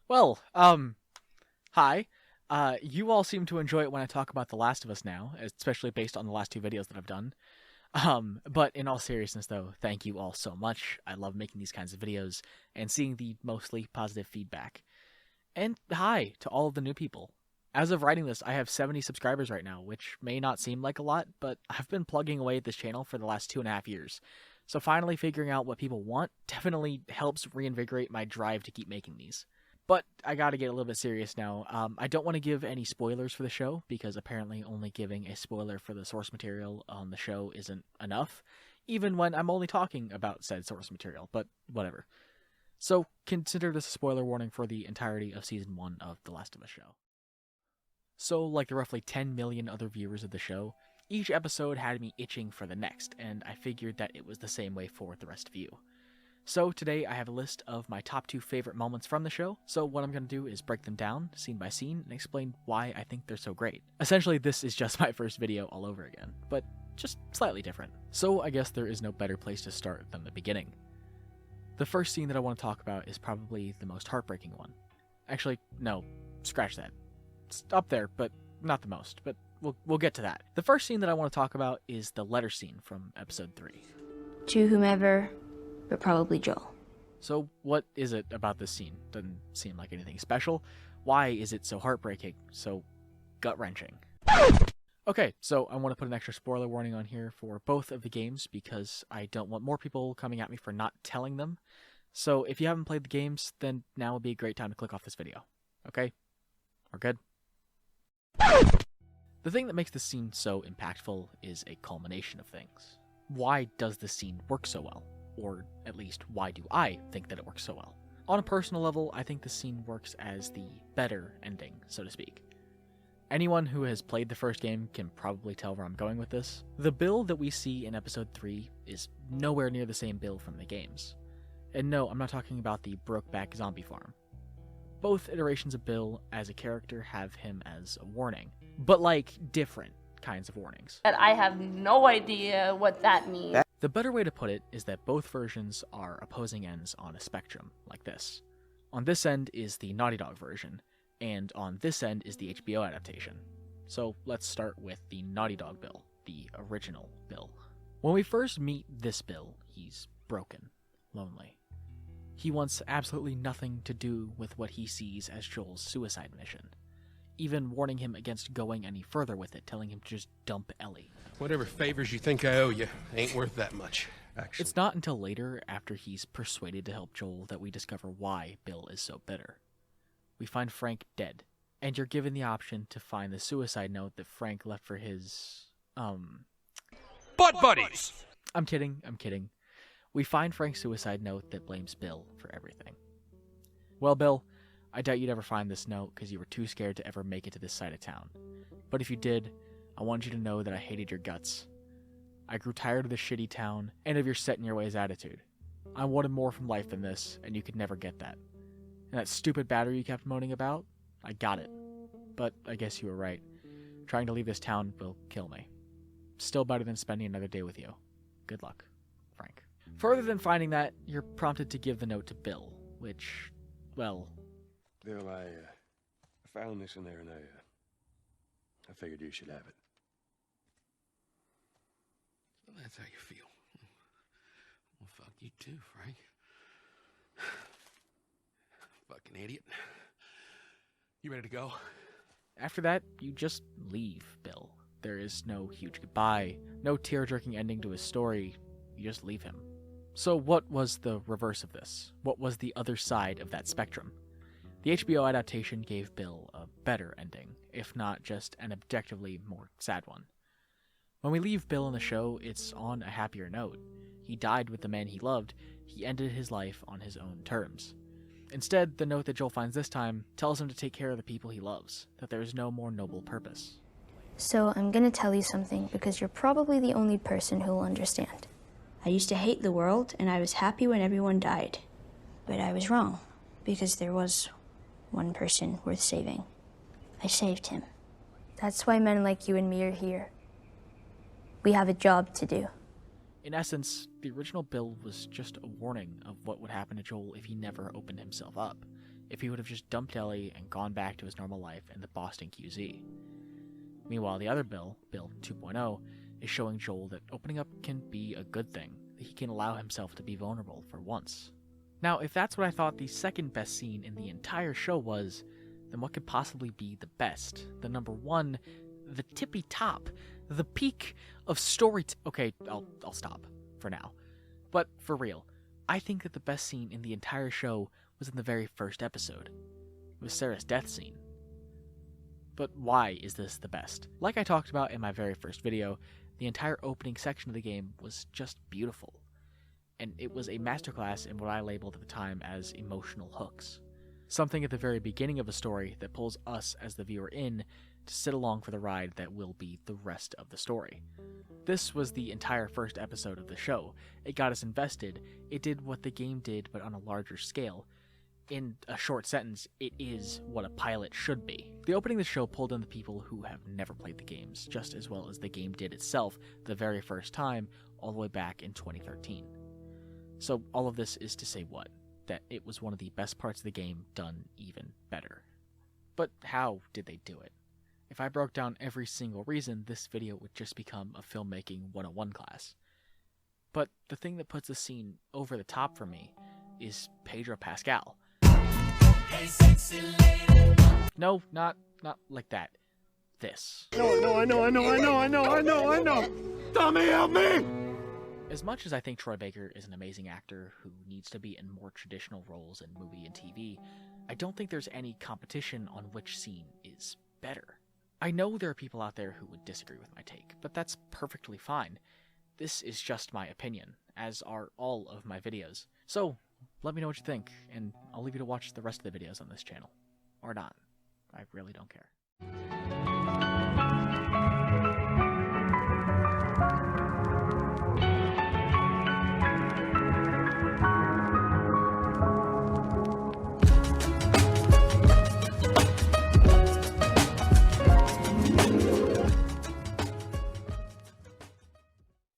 Well, hi. You all seem to enjoy it when I talk about The Last of Us now, especially based on the last two videos that I've done. But in all seriousness, though, thank you all so much. I love making these kinds of videos and seeing the mostly positive feedback. And hi to all of the new people. As of writing this, I have 70 subscribers right now, which may not seem like a lot, but I've been plugging away at this channel for the last 2.5 years. So finally figuring out what people want definitely helps reinvigorate my drive to keep making these. But I gotta get a little bit serious now. I don't want to give any spoilers for the show, because apparently only giving a spoiler for the source material on the show isn't enough, even when I'm only talking about said source material, but whatever. So consider this a spoiler warning for the entirety of Season 1 of The Last of Us show. So, like the roughly 10 million other viewers of the show, each episode had me itching for the next, and I figured that it was the same way for the rest of you. So today I have a list of my top 2 favorite moments from the show, so what I'm going to do is break them down, scene by scene, and explain why I think they're so great. Essentially, this is just my first video all over again, but just slightly different. So I guess there is no better place to start than the beginning. The first scene that I want to talk about is probably the most heartbreaking one. Actually, no, scratch that. It's up there, but not the most, but we'll get to that. The first scene that I want to talk about is the letter scene from episode 3. To whomever, but probably Joel. So what is it about this scene? Doesn't seem like anything special. Why is it so heartbreaking, so gut-wrenching? Okay, so I want to put an extra spoiler warning on here for both of the games because I don't want more people coming at me for not telling them. So if you haven't played the games, then now would be a great time to click off this video. Okay? We're good? The thing that makes this scene so impactful is a culmination of things. Why does this scene work so well? Or at least, why do I think that it works so well? On a personal level, I think the scene works as the better ending, so to speak. Anyone who has played the first game can probably tell where I'm going with this. The Bill that we see in episode 3 is nowhere near the same Bill from the games. And no, I'm not talking about the Brokeback zombie farm. Both iterations of Bill as a character have him as a warning, but like different kinds of warnings. I have no idea what that means. The better way to put it is that both versions are opposing ends on a spectrum, like this. On this end is the Naughty Dog version, and on this end is the HBO adaptation. So let's start with the Naughty Dog Bill, the original Bill. When we first meet this Bill, he's broken, lonely. He wants absolutely nothing to do with what he sees as Joel's suicide mission, even warning him against going any further with it, telling him to just dump Ellie. Whatever favors you think I owe you ain't worth that much, actually. It's not until later, after he's persuaded to help Joel, that we discover why Bill is so bitter. We find Frank dead, and you're given the option to find the suicide note that Frank left for his, Butt buddies! I'm kidding. We find Frank's suicide note that blames Bill for everything. Well, Bill, I doubt you'd ever find this note because you were too scared to ever make it to this side of town. But if you did, I want you to know that I hated your guts. I grew tired of this shitty town and of your set-in-your-ways attitude. I wanted more from life than this, and you could never get that. And that stupid battery you kept moaning about, I got it. But I guess you were right. Trying to leave this town will kill me. Still better than spending another day with you. Good luck, Frank. Further than finding that, you're prompted to give the note to Bill, which, well... Bill, I found this in there, and I figured you should have it. So that's how you feel. Well, fuck you too, Frank. Fucking idiot. You ready to go? After that, you just leave Bill. There is no huge goodbye, no tear-jerking ending to his story. You just leave him. So what was the reverse of this? What was the other side of that spectrum? The HBO adaptation gave Bill a better ending, if not just an objectively more sad one. When we leave Bill in the show, it's on a happier note. He died with the man he loved. He ended his life on his own terms. Instead, the note that Joel finds this time tells him to take care of the people he loves, that there is no more noble purpose. So I'm gonna tell you something because you're probably the only person who'll understand. I used to hate the world, and I was happy when everyone died. But I was wrong, because there was one person worth saving. I saved him. That's why men like you and me are here. We have a job to do. In essence, the original Bill was just a warning of what would happen to Joel if he never opened himself up, if he would have just dumped Ellie and gone back to his normal life in the Boston QZ. Meanwhile, the other Bill, Bill 2.0, is showing Joel that opening up can be a good thing, that he can allow himself to be vulnerable for once. Now, if that's what I thought the second best scene in the entire show was, then what could possibly be the best? The number one, the tippy top, the peak of story. Okay, I'll stop for now. But for real, I think that the best scene in the entire show was in the very first episode. It was Sarah's death scene. But why is this the best? Like I talked about in my very first video, the entire opening section of the game was just beautiful. And it was a masterclass in what I labeled at the time as emotional hooks. Something at the very beginning of a story that pulls us as the viewer in to sit along for the ride that will be the rest of the story. This was the entire first episode of the show. It got us invested, it did what the game did but on a larger scale. In a short sentence, it is what a pilot should be. The opening of the show pulled in the people who have never played the games, just as well as the game did itself the very first time, all the way back in 2013. So all of this is to say what? That it was one of the best parts of the game done even better. But how did they do it? If I broke down every single reason, this video would just become a filmmaking 101 class. But the thing that puts the scene over the top for me is Pedro Pascal. Hey, sexy lady. No, not like that. This. No, I know. Tommy, help me! As much as I think Troy Baker is an amazing actor who needs to be in more traditional roles in movie and TV, I don't think there's any competition on which scene is better. I know there are people out there who would disagree with my take, but that's perfectly fine. This is just my opinion, as are all of my videos. So, let me know what you think, and I'll leave you to watch the rest of the videos on this channel. Or not. I really don't care.